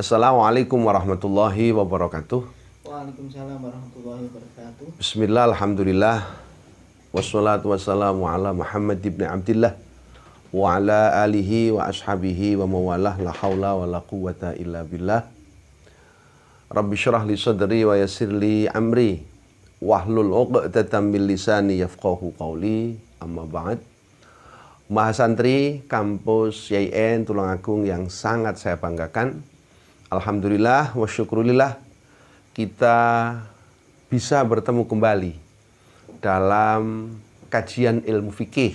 Assalamualaikum warahmatullahi wabarakatuh. Waalaikumsalam warahmatullahi wabarakatuh. Bismillah, alhamdulillah. Wassalatu wassalamu ala Muhammad ibn Abdillah wa ala alihi wa ashabihi wa mawalah, la hawla wa la quwwata illa billah. Rabbi syrah li sadri wa yassir li amri wahlul 'uqdatam min lisani yafqahu qawli. Amma ba'd. Mahasantri kampus YIN Tulungagung yang sangat saya banggakan, alhamdulillah wa syukurillah, kita bisa bertemu kembali dalam kajian ilmu fikih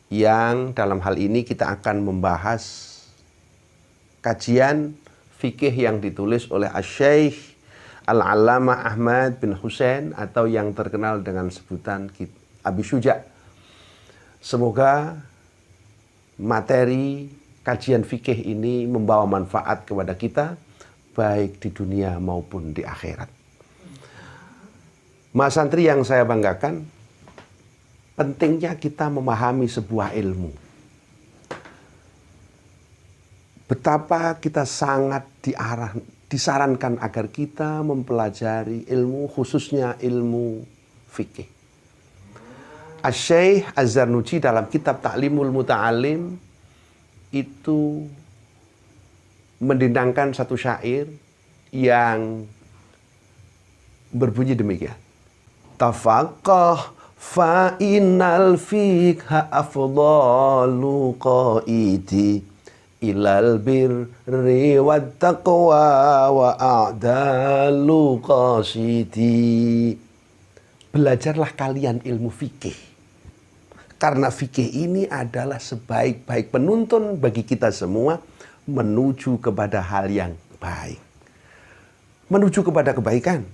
yang dalam hal ini kita akan membahas kajian fikih yang ditulis oleh Asy-Syaikh Al-Allamah Ahmad bin Husain atau yang terkenal dengan sebutan Abi Syuja'. Semoga materi kajian fikih ini membawa manfaat kepada kita baik di dunia maupun di akhirat. Mas santri yang saya banggakan, pentingnya kita memahami sebuah ilmu. Betapa kita sangat disarankan agar kita mempelajari ilmu, khususnya ilmu fikih. Asy-Syaikh Az-Zarnuji dalam kitab Ta'limul Muta'alim itu mendendangkan satu syair yang berbunyi demikian. Tafaqqah fa innal fiqha afdalu qaidi ilal birri wat taqwa wa a'dalu qasidi. Belajarlah kalian ilmu fikih, karena fikih ini adalah sebaik-baik penuntun bagi kita semua menuju kepada hal yang baik, menuju kepada kebaikan,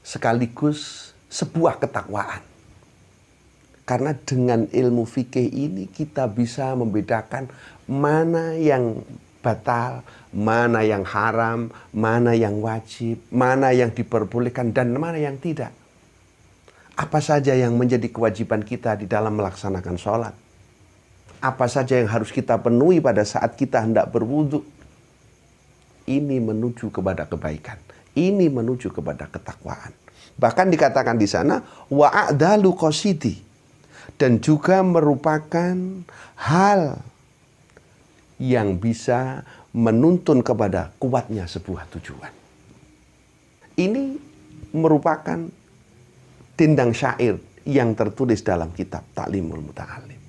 sekaligus sebuah ketakwaan. Karena dengan ilmu fikih ini kita bisa membedakan mana yang batal, mana yang haram, mana yang wajib, mana yang diperbolehkan dan mana yang tidak. Apa saja yang menjadi kewajiban kita di dalam melaksanakan sholat? Apa saja yang harus kita penuhi pada saat kita hendak berwudu? Ini menuju kepada kebaikan. Ini menuju kepada ketakwaan. Bahkan dikatakan di sana, wa'adalu qasidi. Dan juga merupakan hal yang bisa menuntun kepada kuatnya sebuah tujuan. Ini merupakan tindang syair yang tertulis dalam kitab Ta'limul Muta'alim.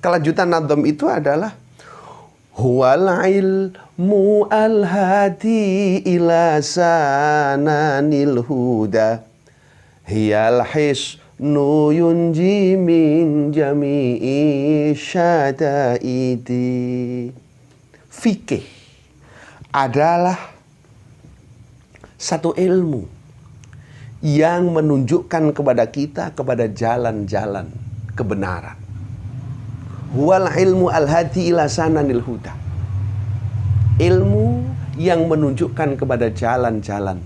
Kelanjutan nadzam itu adalah huwal ilmu al-hadi ila sananil huda hiyal hisnu yunji min jami'i syadaidi. Fikih adalah satu ilmu yang menunjukkan kepada kita kepada jalan-jalan kebenaran. Huwal ilmu al-hadi ila sananil huda. Ilmu yang menunjukkan kepada jalan-jalan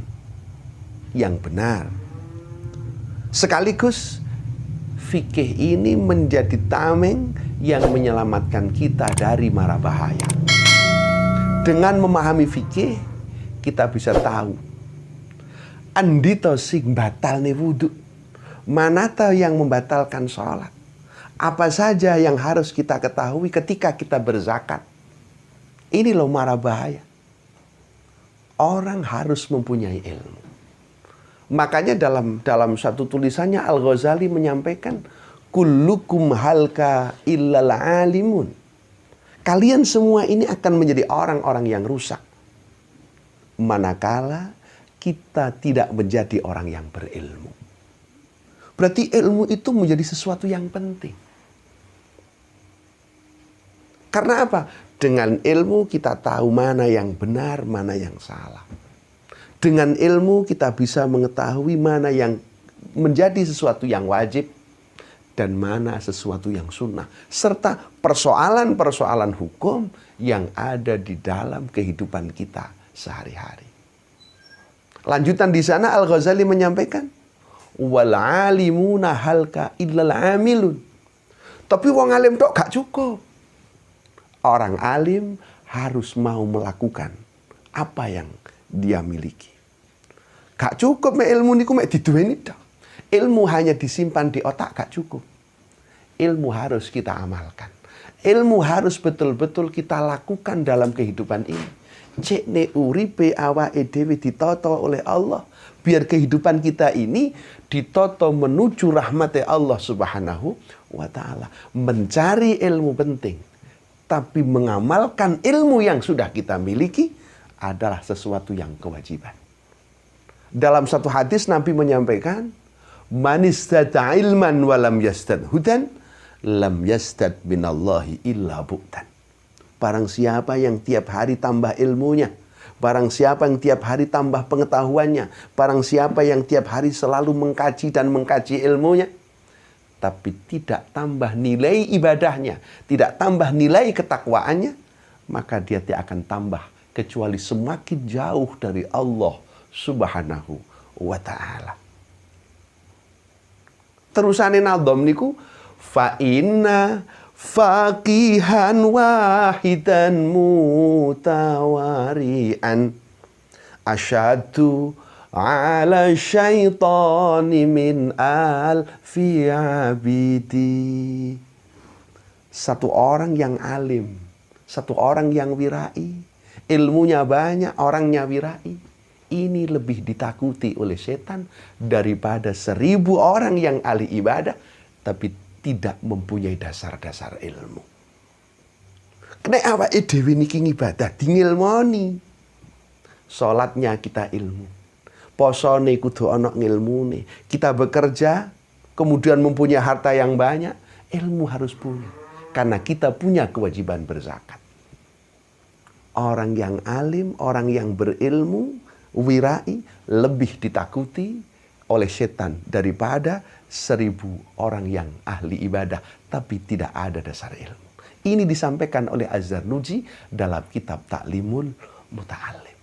yang benar. Sekaligus fikih ini menjadi tameng yang menyelamatkan kita dari mara bahaya. Dengan memahami fikih, kita bisa tahu andito sing batal nih wudhu, mana tahu yang membatalkan sholat, apa saja yang harus kita ketahui ketika kita berzakat. Ini loh mara bahaya. Orang harus mempunyai ilmu. Makanya dalam satu tulisannya Al-Ghazali menyampaikan, kullukum halka illal alimun. Kalian semua ini akan menjadi orang-orang yang rusak manakala kita tidak menjadi orang yang berilmu. Berarti ilmu itu menjadi sesuatu yang penting. Karena apa? Dengan ilmu kita tahu mana yang benar, mana yang salah. Dengan ilmu kita bisa mengetahui mana yang menjadi sesuatu yang wajib dan mana sesuatu yang sunnah. Serta persoalan-persoalan hukum yang ada di dalam kehidupan kita sehari-hari. Lanjutan di sana Al-Ghazali menyampaikan, wal alimuna halka illal amilun. Tapi wong alim tok gak cukup. Orang alim harus mau melakukan apa yang dia miliki. Gak cukup ilmu niku mek diduweni tok. Ilmu hanya disimpan di otak gak cukup. Ilmu harus kita amalkan. Ilmu harus betul-betul kita lakukan dalam kehidupan ini. Cekne uripe awake dhewe ditata oleh Allah. Biar kehidupan kita ini ditata menuju rahmat Allah Subhanahu wa ta'ala. Mencari ilmu penting. Tapi mengamalkan ilmu yang sudah kita miliki adalah sesuatu yang kewajiban. Dalam satu hadis Nabi menyampaikan, man istata ilman walam yastad hudan, lam yastad minallahi illa bu'tan. Barang siapa yang tiap hari tambah ilmunya, barang siapa yang tiap hari tambah pengetahuannya, barang siapa yang tiap hari selalu mengkaji dan mengkaji ilmunya, tapi tidak tambah nilai ibadahnya, tidak tambah nilai ketakwaannya, maka dia tidak akan tambah kecuali semakin jauh dari Allah Subhanahu wa ta'ala. Terusane nadhom niku fa inna faqihan wahidan mutawarian asyadu ala syaitani min alfi abidi. Satu orang yang alim, satu orang yang wirai, ilmunya banyak, orangnya wirai, ini lebih ditakuti oleh setan daripada 1000 orang yang ahli ibadah tapi tidak mempunyai dasar-dasar ilmu. Kena awake dhewe niki ibadah dingilmoni. Salatnya kita ilmu. Posone kudu ana ngilmune. Kita bekerja kemudian mempunyai harta yang banyak, ilmu harus punya. Karena kita punya kewajiban berzakat. Orang yang alim, orang yang berilmu, wirai lebih ditakuti oleh setan daripada 1000 orang yang ahli ibadah tapi tidak ada dasar ilmu. Ini disampaikan oleh Az-Zarnuji dalam kitab Ta'limul Muta'allim.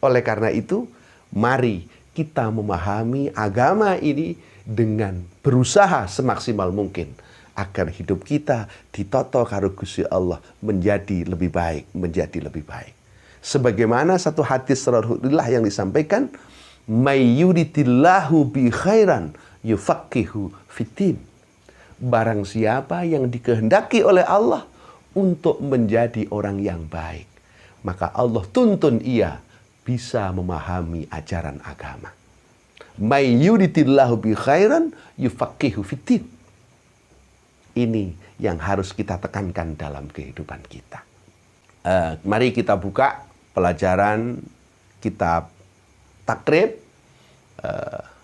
Oleh karena itu, mari kita memahami agama ini dengan berusaha semaksimal mungkin agar hidup kita ditata karo Gusti Allah menjadi lebih baik, menjadi lebih baik. Sebagaimana satu hadis Rasulullah yang disampaikan, may yuridillahu bi khairan yufaqihu fiddin. Barang siapa yang dikehendaki oleh Allah untuk menjadi orang yang baik, maka Allah tuntun ia bisa memahami ajaran agama. May yuridillahu bi khairan yufaqihu fiddin. Ini yang harus kita tekankan dalam kehidupan kita. Mari kita buka pelajaran kitab Takrib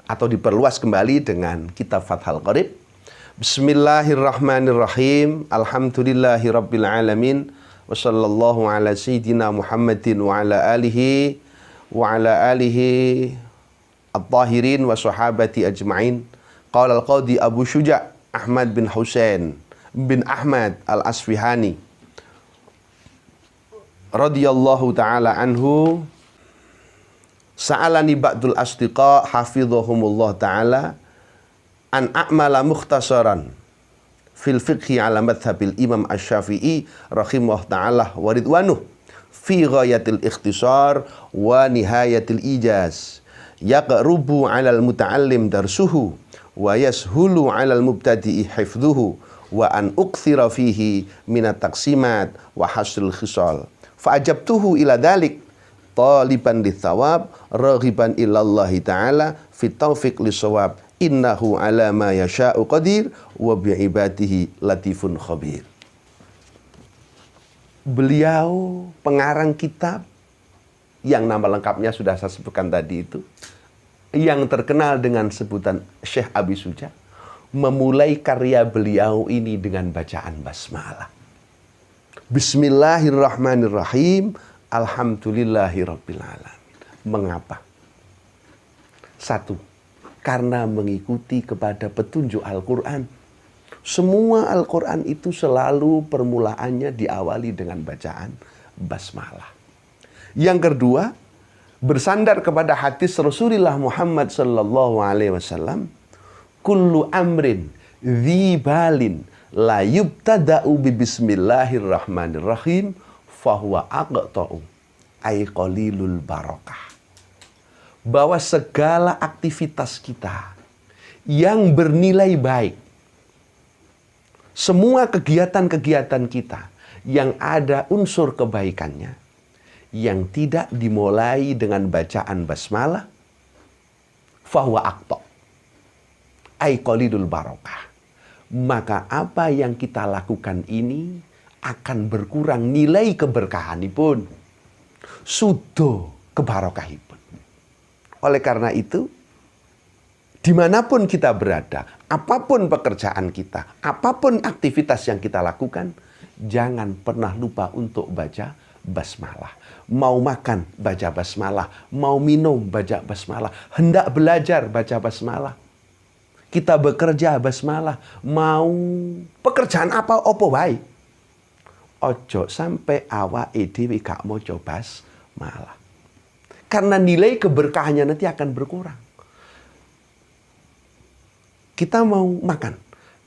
atau diperluas kembali dengan kitab Fathul Qarib. Bismillahirrahmanirrahim. Alhamdulillahirabbil alamin. Wassallallahu ala sayyidina Muhammadin wa ala alihi at-tahirin wa sahabati ajma'in. Qala al-Qadi Abu Syuja' Ahmad bin Husain bin Ahmad al-Asfihani radhiyallahu ta'ala anhu, sa'alani ba'dul asdiqa hafizahumullah ta'ala an a'mala mukhtasaran fil fiqhi ala madhabil imam asy-Syafi'i rahimahullah ta'ala wa ridwanuh fi ghayatil ikhtisar wa nihayatil ijaz yaqrubu 'alal muta'allim darsuhu wa yashulu 'alal mubtadi'i hifdhuhu wa an ukthira fihi minat taqsimat wa hasril khisal. Fa'ajabtuhu ila dalik taliban lithawab raghiban ilallahi ta'ala fit taufiq lisawab innahu ala ma yasha'u qadir wa bi'ibadihi latifun khabir. Beliau pengarang kitab yang nama lengkapnya sudah saya sebutkan tadi itu, yang terkenal dengan sebutan Syekh Abi Syuja', memulai karya beliau ini dengan bacaan basmalah. Bismillahirrahmanirrahim. Alhamdulillahirabbil alamin. Mengapa? Satu, karena mengikuti kepada petunjuk Al-Quran. Semua Al-Quran itu selalu permulaannya diawali dengan bacaan basmalah. Yang kedua, bersandar kepada hadis Rasulullah Muhammad sallallahu alaihi wasallam, kullu amrin dzi balin la yubtada'u bi bismillahirrahmanirrahim fahuwa aqta'u ay qalilul barakah. Bahwa segala aktivitas kita yang bernilai baik, semua kegiatan-kegiatan kita yang ada unsur kebaikannya, yang tidak dimulai dengan bacaan basmalah, fahuwa aqta' ay qalilul barakah. Maka apa yang kita lakukan ini akan berkurang nilai keberkahanipun, sudo kebarokahipun. Oleh karena itu, dimanapun kita berada, apapun pekerjaan kita, apapun aktivitas yang kita lakukan, jangan pernah lupa untuk baca basmalah. Mau makan, baca basmalah. Mau minum, baca basmalah. Hendak belajar, baca basmalah. Kita bekerja, basmalah. Mau pekerjaan apa, opo wae. Ojo sampai awake dhewe gak maca basmalah. Karena nilai keberkahannya nanti akan berkurang. Kita mau makan,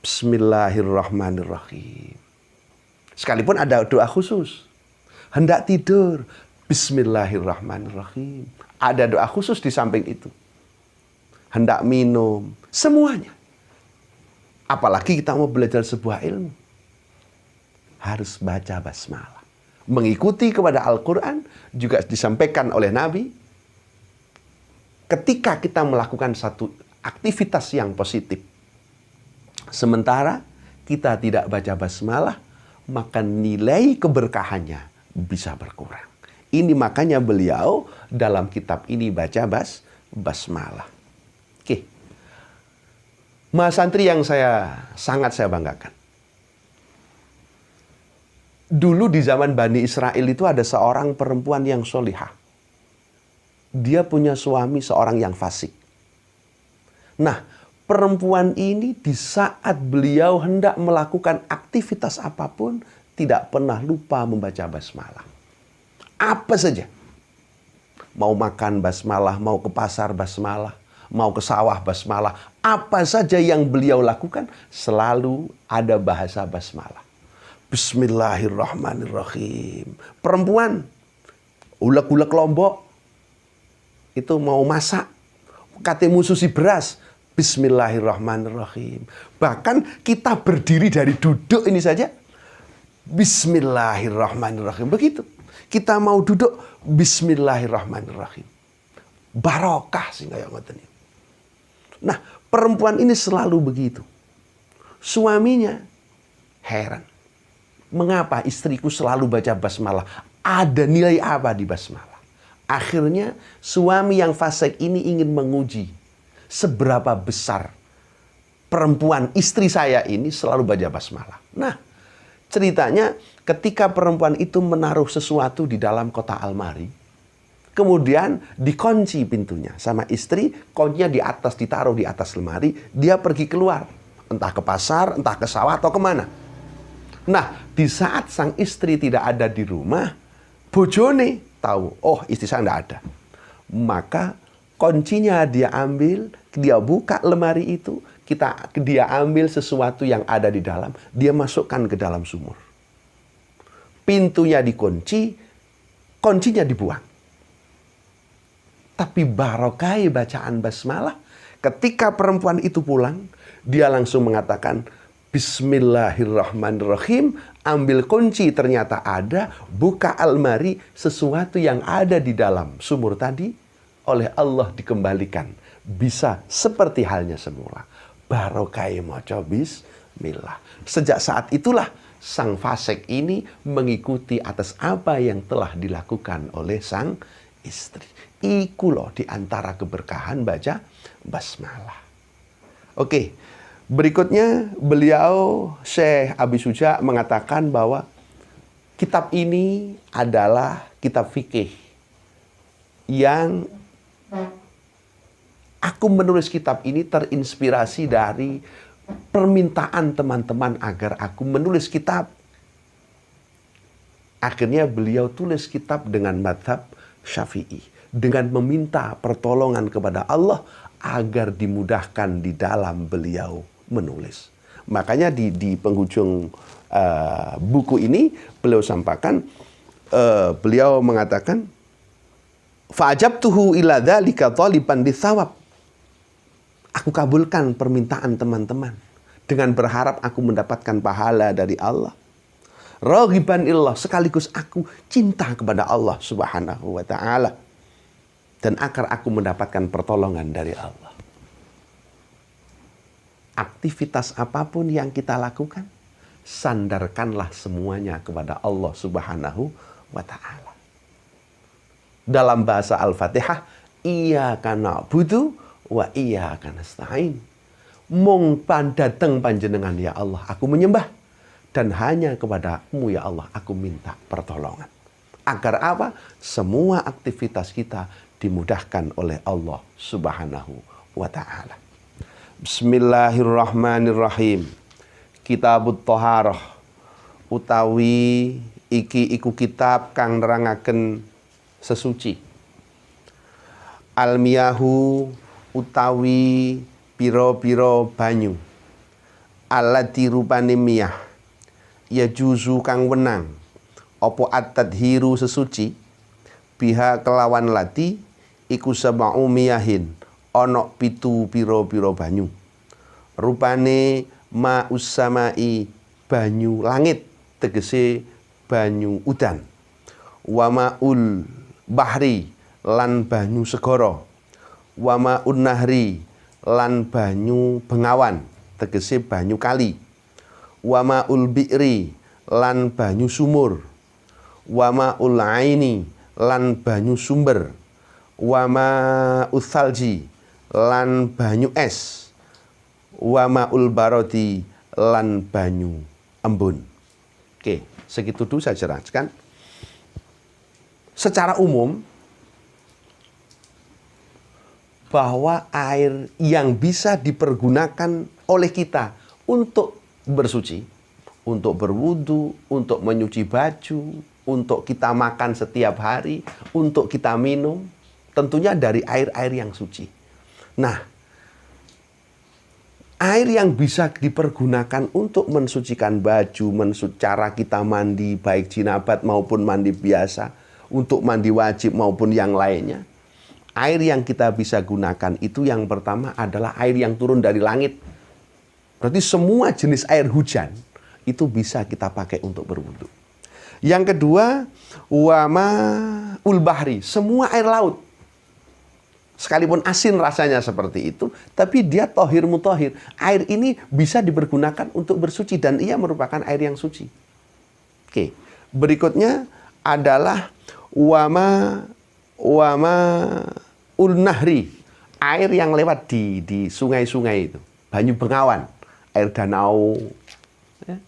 bismillahirrahmanirrahim. Sekalipun ada doa khusus. Hendak tidur, bismillahirrahmanirrahim. Ada doa khusus di samping itu. Hendak minum, semuanya. Apalagi kita mau belajar sebuah ilmu, harus baca basmalah. Mengikuti kepada Al-Quran, juga disampaikan oleh Nabi, ketika kita melakukan satu aktivitas yang positif, sementara kita tidak baca basmalah, maka nilai keberkahannya bisa berkurang. Ini makanya beliau dalam kitab ini baca basmalah. Oke. Mas santri yang sangat saya banggakan. Dulu di zaman Bani Israel itu ada seorang perempuan yang solihah. Dia punya suami seorang yang fasik. Nah, perempuan ini di saat beliau hendak melakukan aktivitas apapun, tidak pernah lupa membaca basmalah. Apa saja. Mau makan basmalah, mau ke pasar basmalah, mau ke sawah basmalah. Apa saja yang beliau lakukan, selalu ada bahasa basmalah. Bismillahirrahmanirrahim. Perempuan, ulek-ulek Lombok, itu mau masak, katemu susi beras, bismillahirrahmanirrahim. Bahkan kita berdiri dari duduk ini saja, bismillahirrahmanirrahim. Begitu. Kita mau duduk, bismillahirrahmanirrahim. Barokah sih kayak ngoten. Nah, perempuan ini selalu begitu. Suaminya heran. Mengapa istriku selalu baca basmalah? Ada nilai apa di basmalah? Akhirnya suami yang fasik ini ingin menguji seberapa besar perempuan istri saya ini selalu baca basmalah. Nah, ceritanya ketika perempuan itu menaruh sesuatu di dalam kotak almari, kemudian dikunci pintunya sama istri, kuncinya di atas, ditaruh di atas lemari, dia pergi keluar. Entah ke pasar, entah ke sawah, atau kemana. Nah, di saat sang istri tidak ada di rumah, bojone tahu, oh istri saya tidak ada. Maka kuncinya dia ambil, dia buka lemari itu, dia ambil sesuatu yang ada di dalam, dia masukkan ke dalam sumur. Pintunya dikunci, kuncinya dibuang. Tapi barokai bacaan basmalah, ketika perempuan itu pulang, dia langsung mengatakan, bismillahirrahmanirrahim, ambil kunci ternyata ada, buka almari, sesuatu yang ada di dalam sumur tadi, oleh Allah dikembalikan. Bisa seperti halnya semula. Barokai moco bismillah. Sejak saat itulah, sang fasik ini mengikuti atas apa yang telah dilakukan oleh sang istri. Iku loh di antara keberkahan baca basmalah. Oke, berikutnya beliau Syekh Abi Suja mengatakan bahwa kitab ini adalah kitab fikih yang aku menulis kitab ini terinspirasi dari permintaan teman-teman agar aku menulis kitab. Akhirnya beliau tulis kitab dengan madhab Syafi'i, dengan meminta pertolongan kepada Allah agar dimudahkan di dalam beliau menulis. Makanya di penghujung buku ini beliau sampaikan, beliau mengatakan, fa'ajabtuhu ila dzalika thaliban lisawab. Aku kabulkan permintaan teman-teman dengan berharap aku mendapatkan pahala dari Allah. Raghiban illah, sekaligus aku cinta kepada Allah Subhanahu wa taala, dan agar aku mendapatkan pertolongan dari Allah. Aktivitas apapun yang kita lakukan, sandarkanlah semuanya kepada Allah Subhanahu wa taala. Dalam bahasa Al-Fatihah, iyyaka na'budu wa iyyaka nasta'in. Mung pandateng panjenengan ya Allah, aku menyembah, dan hanya kepada-Mu ya Allah aku minta pertolongan. Agar apa? Semua aktivitas kita dimudahkan oleh Allah Subhanahu wa taala. Bismillahirrahmanirrahim. Kitabut Thaharah utawi iki iku kitab kang nerangaken sesuci. Almiyahu utawi piro-piro banyu. Allati rupane miyah. Ya juzu kang wenang. Opo at-tadhiru sesuci. Biha kelawan lati iku sab'u miyahin. Onok pitu piro-piro banyu. Rupane ma'us samai banyu langit, tegese banyu udan. Wa ma'ul bahri lan banyu segara. Wa ma'un nahri lan banyu bengawan, tegese banyu kali. Wa ma'ul bi'ri lan banyu sumur. Wa ma'ul aini lan banyu sumber. Wa ma'ul salji lan banyu es. Wa ma'ul barodi lan banyu embun. Oke, segitu dulu saya jelaskan. Secara umum, bahwa air yang bisa dipergunakan oleh kita untuk bersuci, untuk berwudu, untuk menyuci baju, untuk kita makan setiap hari, untuk kita minum, tentunya dari air-air yang suci. Nah, air yang bisa dipergunakan untuk mensucikan baju, cara kita mandi, baik jinabat maupun mandi biasa, untuk mandi wajib maupun yang lainnya. Air yang kita bisa gunakan itu yang pertama adalah air yang turun dari langit. Berarti semua jenis air hujan itu bisa kita pakai untuk berwudu. Yang kedua, wama ulbahri, semua air laut. Sekalipun asin rasanya seperti itu, tapi dia tohir mutohir. Air ini bisa dipergunakan untuk bersuci dan ia merupakan air yang suci. Oke, berikutnya adalah wama ulnahri, air yang lewat di sungai-sungai itu, banyu bengawan, air danau, ya,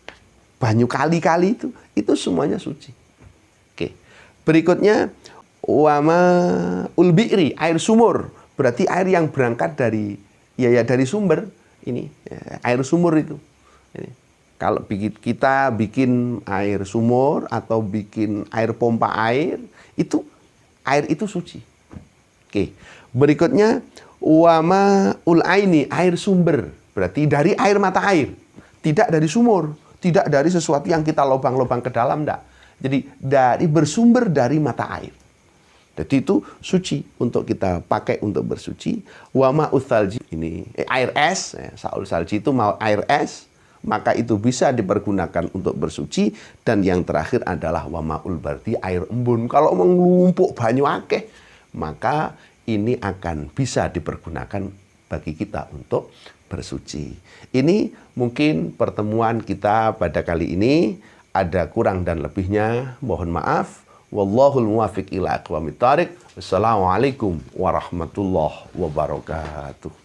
banyu kali-kali itu semuanya suci. Oke, berikutnya wama ulbi'ri, air sumur, berarti air yang berangkat dari dari sumber ini, ya, air sumur itu. Ini. Kalau kita bikin air sumur atau bikin air pompa air itu suci. Oke, berikutnya wama ulaini, air sumber, berarti dari air mata air, tidak dari sumur, tidak dari sesuatu yang kita lubang-lubang ke dalam, enggak. Jadi bersumber dari mata air. Jadi itu suci untuk kita pakai untuk bersuci. Wama usalji, ini air es, saul salji itu mau air es, maka itu bisa dipergunakan untuk bersuci. Dan yang terakhir adalah wama ulbardi, air embun. Kalau mengelumpuk banyu akeh, maka ini akan bisa dipergunakan bagi kita untuk bersuci. Ini mungkin pertemuan kita pada kali ini. Ada kurang dan lebihnya, mohon maaf. Wallahul muwaffiq ila aqwamit thoriq. Wassalamualaikum warahmatullahi wabarakatuh.